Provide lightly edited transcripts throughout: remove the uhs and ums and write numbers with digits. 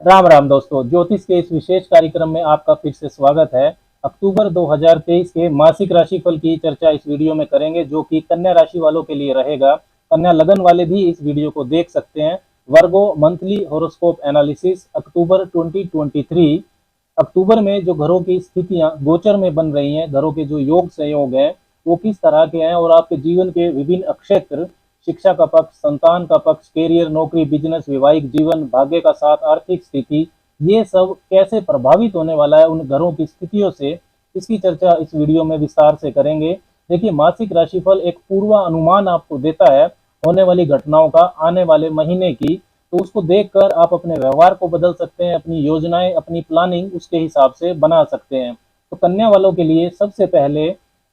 राम राम दोस्तों, ज्योतिष के इस विशेष कार्यक्रम में आपका फिर से स्वागत है। अक्टूबर 2023 के मासिक राशिफल की चर्चा इस वीडियो में करेंगे, जो कि कन्या राशि वालों के लिए रहेगा। कन्या लगन वाले भी इस वीडियो को देख सकते हैं। वर्गो मंथली होरोस्कोप एनालिसिस अक्टूबर 2023। अक्टूबर में जो घरों की स्थितियां गोचर में बन रही हैं, घरों के जो योग संयोग हैं वो किस तरह के हैं, और आपके जीवन के विभिन्न क्षेत्र, शिक्षा का पक्ष, संतान का पक्ष, कैरियर, नौकरी, बिजनेस, वैवाहिक जीवन, भाग्य का साथ, आर्थिक स्थिति, ये सब कैसे प्रभावित होने वाला है उन घरों की स्थितियों से, इसकी चर्चा इस वीडियो में विस्तार से करेंगे। देखिए, मासिक राशिफल एक पूर्वानुमान आपको देता है होने वाली घटनाओं का, आने वाले महीने की। तो उसको देखकर आप अपने व्यवहार को बदल सकते हैं, अपनी योजनाएं, अपनी प्लानिंग उसके हिसाब से बना सकते हैं। तो कन्या वालों के लिए सबसे पहले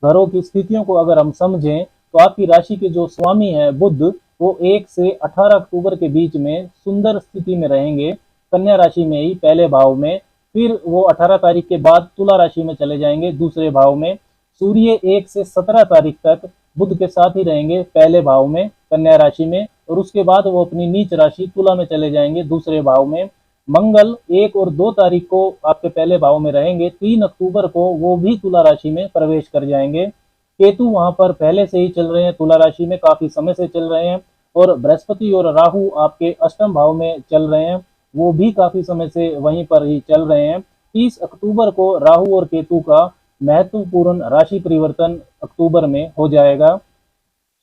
घरों की स्थितियों को अगर हम समझें, तो आपकी राशि के जो स्वामी है बुध, वो 1 से 18 अक्टूबर के बीच में सुंदर स्थिति में रहेंगे, कन्या राशि में ही पहले भाव में। फिर वो 18 तारीख के बाद तुला राशि में चले जाएंगे दूसरे भाव में। सूर्य 1 से 17 तारीख तक बुध के साथ ही रहेंगे पहले भाव में कन्या राशि में, और उसके बाद वो अपनी नीच राशि तुला में चले जाएंगे दूसरे भाव में। मंगल 1 और 2 तारीख को आपके पहले भाव में रहेंगे, 3 अक्टूबर को वो भी तुला राशि में प्रवेश कर जाएंगे। केतु वहां पर पहले से ही चल रहे हैं, तुला राशि में काफी समय से चल रहे हैं, और बृहस्पति और राहु आपके अष्टम भाव में चल रहे हैं, वो भी काफी समय से वहीं पर ही चल रहे हैं। 30 अक्टूबर को राहु और केतु का महत्वपूर्ण राशि परिवर्तन अक्टूबर में हो जाएगा।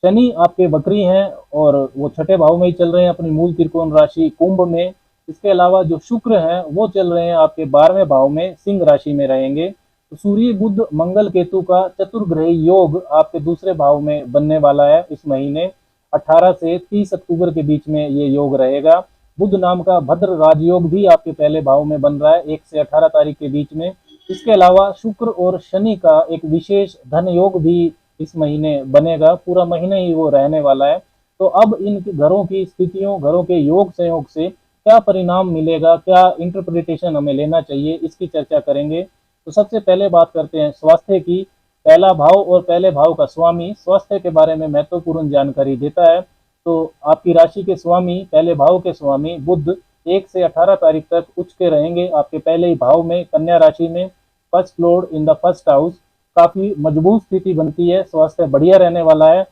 शनि आपके वक्री हैं और वो छठे भाव में ही चल रहे हैं, अपनी मूल त्रिकोण राशि कुंभ में। इसके अलावा जो शुक्र हैं वो चल रहे हैं आपके 12वें भाव में, सिंह राशि में रहेंगे। तो सूर्य बुध मंगल केतु का चतुर्ग्रही योग आपके दूसरे भाव में बनने वाला है इस महीने। 18 से 30 अक्टूबर के बीच में ये योग रहेगा। बुध नाम का भद्र राजयोग भी आपके पहले भाव में बन रहा है 1 से 18 तारीख के बीच में। इसके अलावा शुक्र और शनि का एक विशेष धन योग भी इस महीने बनेगा, पूरा महीने ही वो रहने वाला है। तो अब इन घरों की स्थितियों, घरों के योग संयोग से क्या परिणाम मिलेगा, क्या इंटरप्रिटेशन हमें लेना चाहिए, इसकी चर्चा करेंगे। तो सबसे पहले बात करते हैं स्वास्थ्य की। पहला भाव और पहले भाव का स्वामी स्वास्थ्य के बारे में महत्वपूर्ण जानकारी देता है। तो आपकी राशि के स्वामी, पहले भाव के स्वामी बुध 1 से 18 तारीख तक उच्च के रहेंगे आपके पहले ही भाव में, कन्या राशि में, first Lord in the first house. काफी मजबूत स्थिति बनती है, स्वास्थ्य बढ़िया रहने वाला है।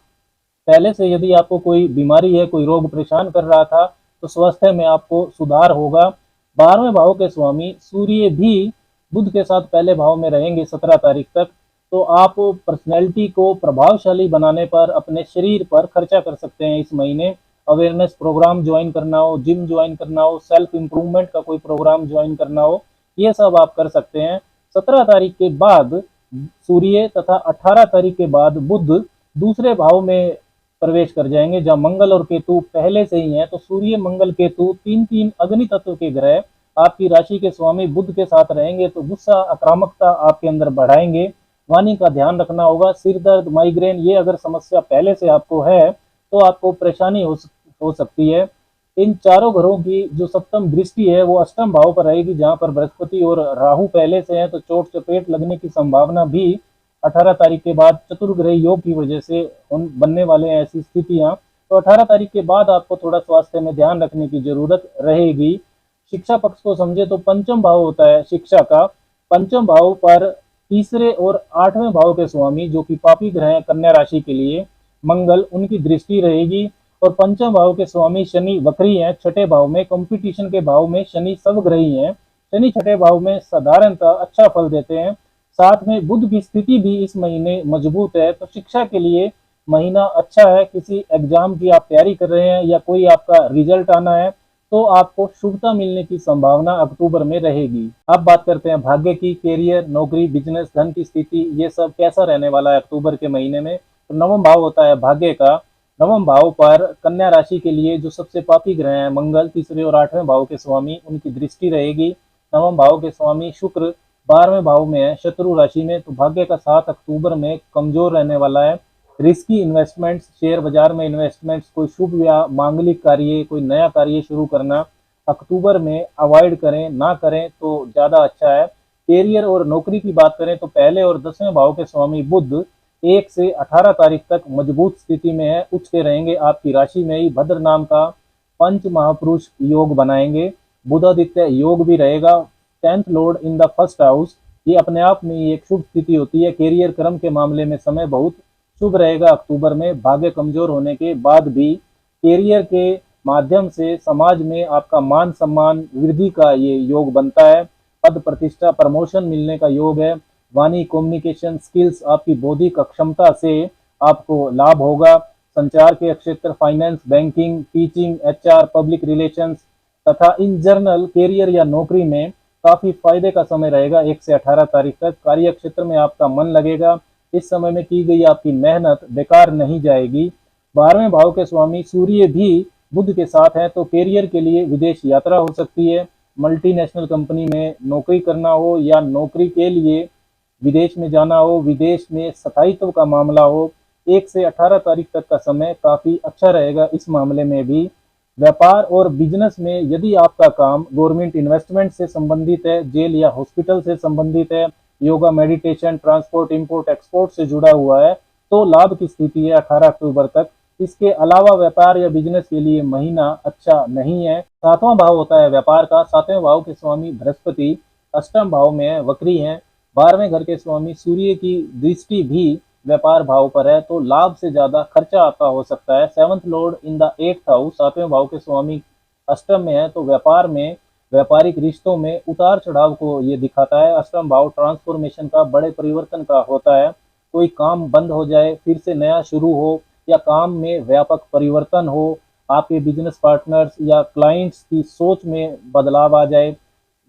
पहले से यदि आपको कोई बीमारी है, कोई रोग परेशान कर रहा था, तो स्वास्थ्य में आपको सुधार होगा। 12वें भाव के स्वामी सूर्य भी बुध के साथ पहले भाव में रहेंगे 17 तारीख तक। तो आप पर्सनैलिटी को प्रभावशाली बनाने पर, अपने शरीर पर खर्चा कर सकते हैं इस महीने। अवेयरनेस प्रोग्राम ज्वाइन करना हो, जिम ज्वाइन करना हो, सेल्फ इंप्रूवमेंट का कोई प्रोग्राम ज्वाइन करना हो, ये सब आप कर सकते हैं। 17 तारीख के बाद सूर्य तथा 18 तारीख के बाद बुध दूसरे भाव में प्रवेश कर जाएंगे, जहां मंगल और केतु पहले से ही हैं। तो सूर्य, मंगल, केतु तीन तीन अग्नि तत्व के ग्रह आपकी राशि के स्वामी बुध के साथ रहेंगे, तो गुस्सा, आक्रामकता आपके अंदर बढ़ाएंगे। वाणी का ध्यान रखना होगा। सिर दर्द, माइग्रेन, ये अगर समस्या पहले से आपको है तो आपको परेशानी हो सकती है। इन चारों घरों की जो सप्तम दृष्टि है वो अष्टम भाव पर रहेगी, जहां पर बृहस्पति और राहु पहले से हैं, तो चोट चपेट लगने की संभावना भी 18 तारीख के बाद चतुर्ग्रह योग की वजह से बनने वाले हैं ऐसी स्थितियां। तो 18 तारीख के बाद आपको थोड़ा स्वास्थ्य में ध्यान रखने की जरूरत रहेगी। शिक्षा पक्ष को समझे तो पंचम भाव होता है शिक्षा का। पंचम भाव पर तीसरे और 8वें भाव के स्वामी, जो कि पापी ग्रह हैं कन्या राशि के लिए, मंगल, उनकी दृष्टि रहेगी। और पंचम भाव के स्वामी शनि वक्री हैं छठे भाव में, कंपटीशन के भाव में शनि सर्वग्रही हैं। शनि छठे भाव में साधारणतः अच्छा फल देते हैं। साथ में बुध की स्थिति भी इस महीने मजबूत है, तो शिक्षा के लिए महीना अच्छा है। किसी एग्जाम की आप तैयारी कर रहे हैं या कोई आपका रिजल्ट आना है, तो आपको शुभता मिलने की संभावना अक्टूबर में रहेगी। अब बात करते हैं भाग्य की। कैरियर, नौकरी, बिजनेस, धन की स्थिति, ये सब कैसा रहने वाला है अक्टूबर के महीने में। तो नवम भाव होता है भाग्य का। नवम भाव पर कन्या राशि के लिए जो सबसे पापी ग्रह हैं मंगल, तीसरे और 8वें भाव के स्वामी, उनकी दृष्टि रहेगी। नवम भाव के स्वामी शुक्र 12वें भाव में है, शत्रु राशि में। तो भाग्य का 7 अक्टूबर में कमजोर रहने वाला है। रिस्की इन्वेस्टमेंट्स, शेयर बाजार में इन्वेस्टमेंट्स, कोई शुभ या मांगलिक कार्य, कोई नया कार्य शुरू करना अक्टूबर में अवॉइड करें, ना करें तो ज़्यादा अच्छा है। कैरियर और नौकरी की बात करें तो पहले और 10वें भाव के स्वामी बुध 1 से 18 तारीख तक मजबूत स्थिति में है, उच्च के रहेंगे आपकी राशि में ही। भद्र नाम का पंच महापुरुष योग बनाएंगे। बुधादित्य योग भी रहेगा। 10th Lord in the first house, ये अपने आप में एक शुभ स्थिति होती है। कैरियर क्रम के मामले में समय बहुत शुभ रहेगा अक्टूबर में। भाग्य कमजोर होने के बाद भी कैरियर के माध्यम से समाज में आपका मान सम्मान वृद्धि का ये योग बनता है। पद प्रतिष्ठा प्रमोशन मिलने का योग है। वाणी कम्युनिकेशन स्किल्स, आपकी बौद्धिक क्षमता से आपको लाभ होगा। संचार के क्षेत्र, finance, banking, teaching, HR, public relations तथा इन जनरल कैरियर या नौकरी में काफी फायदे का समय रहेगा। 1 से 18 तारीख तक कार्य क्षेत्र में आपका मन लगेगा। इस समय में की गई आपकी मेहनत बेकार नहीं जाएगी। 12वें भाव के स्वामी सूर्य भी बुध के साथ हैं, तो कैरियर के लिए विदेश यात्रा हो सकती है। मल्टीनेशनल कंपनी में नौकरी करना हो या नौकरी के लिए विदेश में जाना हो, विदेश में स्थायित्व का मामला हो, 1 से 18 तारीख तक का समय काफी अच्छा रहेगा। इस मामले में भी व्यापार और बिजनेस में यदि आपका काम गवर्नमेंट इन्वेस्टमेंट से संबंधित है, जेल या हॉस्पिटल से संबंधित है, yoga, meditation, transport, import export से जुड़ा हुआ है, तो लाभ की स्थिति है 18 अक्टूबर तक। इसके अलावा व्यापार या बिजनेस के लिए महीना अच्छा नहीं है। 7वां भाव होता है व्यापार का। 7वें भाव के स्वामी बृहस्पति अष्टम भाव में है, वक्री हैं। 12वें घर के स्वामी सूर्य की दृष्टि भी व्यापार भाव पर है, तो लाभ से ज्यादा खर्चा आपका हो सकता है। 7th lord in the 8th house, 7वें भाव के स्वामी अष्टम में है, तो व्यापार में व्यापारिक रिश्तों में उतार चढ़ाव को ये दिखाता है। अष्टम भाव ट्रांसफॉर्मेशन का, बड़े परिवर्तन का होता है। कोई काम बंद हो जाए, फिर से नया शुरू हो, या काम में व्यापक परिवर्तन हो, आपके बिजनेस पार्टनर्स या क्लाइंट्स की सोच में बदलाव आ जाए,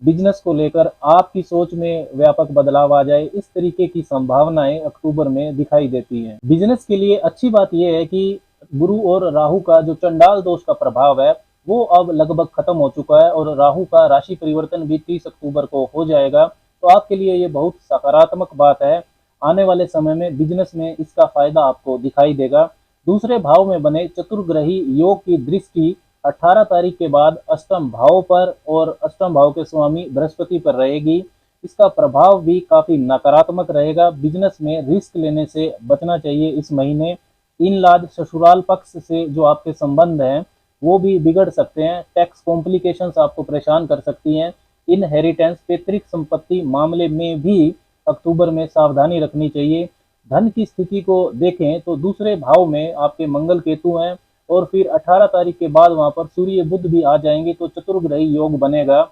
बिजनेस को लेकर आपकी सोच में व्यापक बदलाव आ जाए, इस तरीके की संभावनाएं अक्टूबर में दिखाई देती हैं। बिजनेस के लिए अच्छी बात यह है कि गुरु और राहु का जो चंडाल दोष का प्रभाव है वो अब लगभग खत्म हो चुका है, और राहु का राशि परिवर्तन भी 30 अक्टूबर को हो जाएगा, तो आपके लिए ये बहुत सकारात्मक बात है। आने वाले समय में बिजनेस में इसका फायदा आपको दिखाई देगा। दूसरे भाव में बने चतुर्ग्रही योग की दृष्टि 18 तारीख के बाद अष्टम भाव पर और अष्टम भाव के स्वामी बृहस्पति पर रहेगी। इसका प्रभाव भी काफी नकारात्मक रहेगा। बिजनेस में रिस्क लेने से बचना चाहिए इस महीने। इन लाज ससुराल पक्ष से जो आपके संबंध हैं वो भी बिगड़ सकते हैं। टैक्स कॉम्प्लिकेशंस आपको परेशान कर सकती हैं। इनहेरिटेंस, पैतृक संपत्ति मामले में भी अक्टूबर में सावधानी रखनी चाहिए। धन की स्थिति को देखें तो दूसरे भाव में आपके मंगल केतु हैं, और फिर 18 तारीख के बाद वहां पर सूर्य बुध भी आ जाएंगे, तो चतुर्ग्रही योग बनेगा।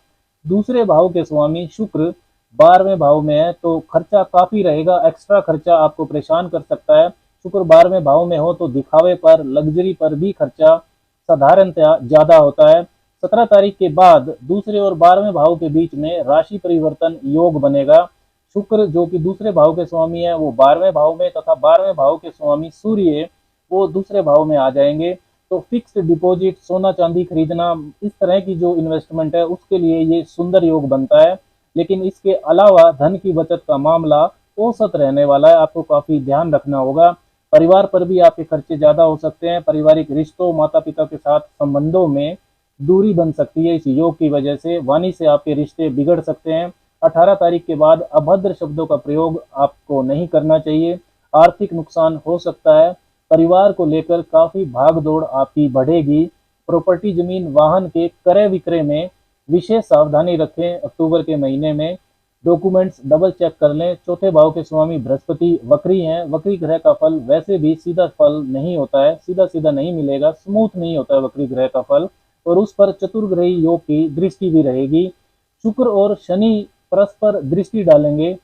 दूसरे भाव के स्वामी शुक्र 12वें भाव में है, तो खर्चा काफी रहेगा। एक्स्ट्रा खर्चा आपको परेशान कर सकता है। शुक्र 12वें भाव में हो तो दिखावे पर, लग्जरी पर भी खर्चा साधारणतया ज्यादा होता है। 17 तारीख के बाद दूसरे और 12वें भाव के बीच में राशि परिवर्तन योग बनेगा। शुक्र जो कि दूसरे भाव के स्वामी है वो 12वें भाव में, तथा 12वें भाव के स्वामी सूर्य वो दूसरे भाव में आ जाएंगे। तो फिक्स्ड डिपॉजिट, सोना चांदी खरीदना, इस तरह की जो इन्वेस्टमेंट है उसके लिए ये सुंदर योग बनता है। लेकिन इसके अलावा धन की बचत का मामला औसत रहने वाला है, आपको काफी ध्यान रखना होगा। परिवार पर भी आपके खर्चे ज्यादा हो सकते हैं। पारिवारिक रिश्तों, माता पिता के साथ संबंधों में दूरी बन सकती है इस योग की वजह से। वाणी से आपके रिश्ते बिगड़ सकते हैं। 18 तारीख के बाद अभद्र शब्दों का प्रयोग आपको नहीं करना चाहिए। आर्थिक नुकसान हो सकता है। परिवार को लेकर काफी भाग दौड़ आपकी बढ़ेगी। प्रॉपर्टी, जमीन, वाहन के क्रय विक्रय में विशेष सावधानी रखें अक्टूबर के महीने में। डॉक्यूमेंट्स डबल चेक कर लें। चौथे भाव के स्वामी बृहस्पति वक्री हैं। वक्री ग्रह का फल वैसे भी सीधा फल नहीं होता है, सीधा सीधा नहीं मिलेगा, स्मूथ नहीं होता है वक्री ग्रह का फल, और उस पर चतुर्ग्रही योग की दृष्टि भी रहेगी। शुक्र और शनि परस्पर दृष्टि डालेंगे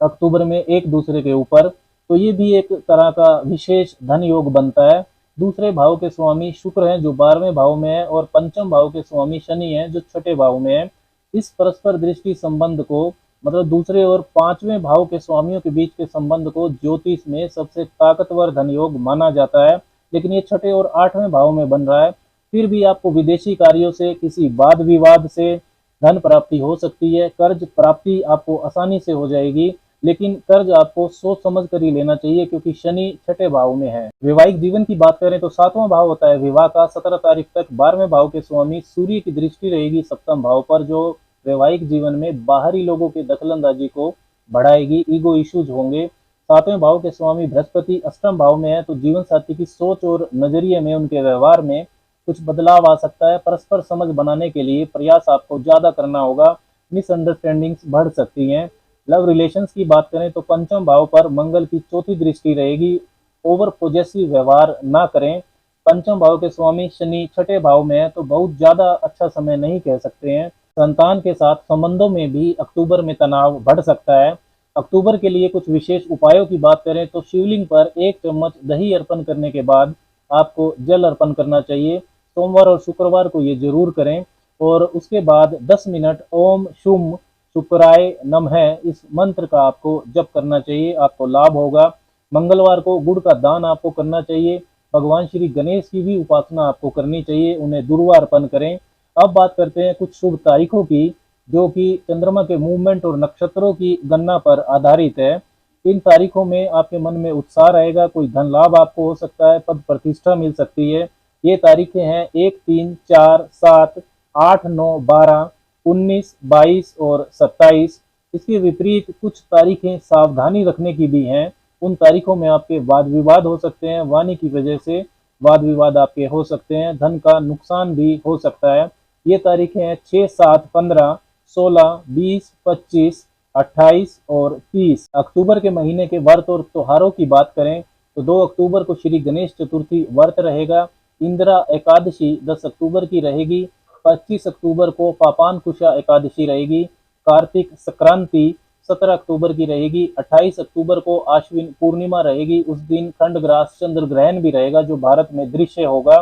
अक्टूबर में एक दूसरे के ऊपर, तो ये भी एक तरह का विशेष धन योग बनता है। दूसरे भाव के स्वामी शुक्र हैं जो 12वें भाव में है, और पंचम भाव के स्वामी शनि हैं जो छठे भाव में है। इस परस्पर दृष्टि संबंध को, मतलब दूसरे और 5वें भाव के स्वामियों के बीच के संबंध को ज्योतिष में सबसे ताकतवर धन योग माना जाता है। लेकिन ये छठे और 8वें भाव में बन रहा है। फिर भी आपको विदेशी कार्यों से, किसी वाद विवाद से धन प्राप्ति हो सकती है। कर्ज प्राप्ति आपको आसानी से हो जाएगी, लेकिन कर्ज आपको सोच समझ कर ही लेना चाहिए, क्योंकि शनि छठे भाव में है। वैवाहिक जीवन की बात करें तो 7वां भाव होता है विवाह का। 17 तारीख तक 12वें भाव के स्वामी सूर्य की दृष्टि रहेगी सप्तम भाव पर, जो वैवाहिक जीवन में बाहरी लोगों की दखलंदाजी को बढ़ाएगी। ईगो इश्यूज होंगे। 7वें भाव के स्वामी बृहस्पति अष्टम भाव में है, तो जीवन साथी की सोच और नजरिए में, उनके व्यवहार में कुछ बदलाव आ सकता है। परस्पर समझ बनाने के लिए प्रयास आपको ज़्यादा करना होगा। मिसअंडरस्टैंडिंग्स बढ़ सकती हैं। लव रिलेशंस की बात करें तो पंचम भाव पर मंगल की चौथी दृष्टि रहेगी। ओवर पॉजेसिव व्यवहार ना करें। पंचम भाव के स्वामी शनि छठे भाव में है, तो बहुत ज़्यादा अच्छा समय नहीं कह सकते हैं। संतान के साथ संबंधों में भी अक्टूबर में तनाव बढ़ सकता है। अक्टूबर के लिए कुछ विशेष उपायों की बात करें तो शिवलिंग पर 1 चम्मच दही अर्पण करने के बाद आपको जल अर्पण करना चाहिए। सोमवार और शुक्रवार को ये जरूर करें। और उसके बाद 10 मिनट ओम शुम शुक्राय नमः इस मंत्र का आपको जप करना चाहिए, आपको लाभ होगा। मंगलवार को गुड़ का दान आपको करना चाहिए। भगवान श्री गणेश की भी उपासना आपको करनी चाहिए, उन्हें दुर्वा अर्पण करें। अब बात करते हैं कुछ शुभ तारीखों की, जो कि चंद्रमा के मूवमेंट और नक्षत्रों की गणना पर आधारित है। इन तारीखों में आपके मन में उत्साह रहेगा, कोई धन लाभ आपको हो सकता है, पद प्रतिष्ठा मिल सकती है। ये तारीखें हैं 1, 3, 4, 7, 8, 9, 12, 19, 22 और 27। इसके विपरीत कुछ तारीखें सावधानी रखने की भी हैं। उन तारीखों में आपके वाद विवाद हो सकते हैं, वाणी की वजह से वाद विवाद आपके हो सकते हैं, धन का नुकसान भी हो सकता है। ये तारीखें हैं 6, 7, 15, 16, 20, 25, 28 और 30। अक्टूबर के महीने के व्रत और त्योहारों की बात करें तो 2 अक्टूबर को श्री गणेश चतुर्थी व्रत रहेगा। इंदिरा एकादशी 10 अक्टूबर की रहेगी। 25 अक्टूबर को पापानकुशा एकादशी रहेगी। कार्तिक संक्रांति 17 अक्टूबर की रहेगी। 28 अक्टूबर को आश्विन पूर्णिमा रहेगी। उस दिन खंडग्रास चंद्र ग्रहण भी रहेगा जो भारत में दृश्य होगा।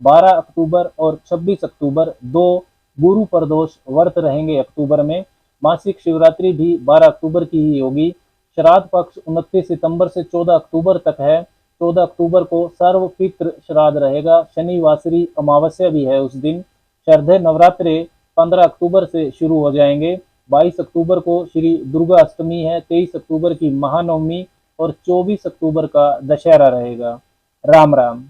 12 अक्टूबर और 26 अक्टूबर 2 गुरु प्रदोष व्रत रहेंगे अक्टूबर में। मासिक शिवरात्रि भी 12 अक्टूबर की ही होगी। श्राद्ध पक्ष 29 सितंबर से 14 अक्टूबर तक है। 14 अक्टूबर को सर्वपितृ श्राद्ध रहेगा। शनिवासरी अमावस्या भी है उस दिन। शारदीय नवरात्रे 15 अक्टूबर से शुरू हो जाएंगे। 22 अक्टूबर को श्री दुर्गा अष्टमी है। 23 अक्टूबर की महानवमी और 24 अक्टूबर का दशहरा रहेगा। राम राम।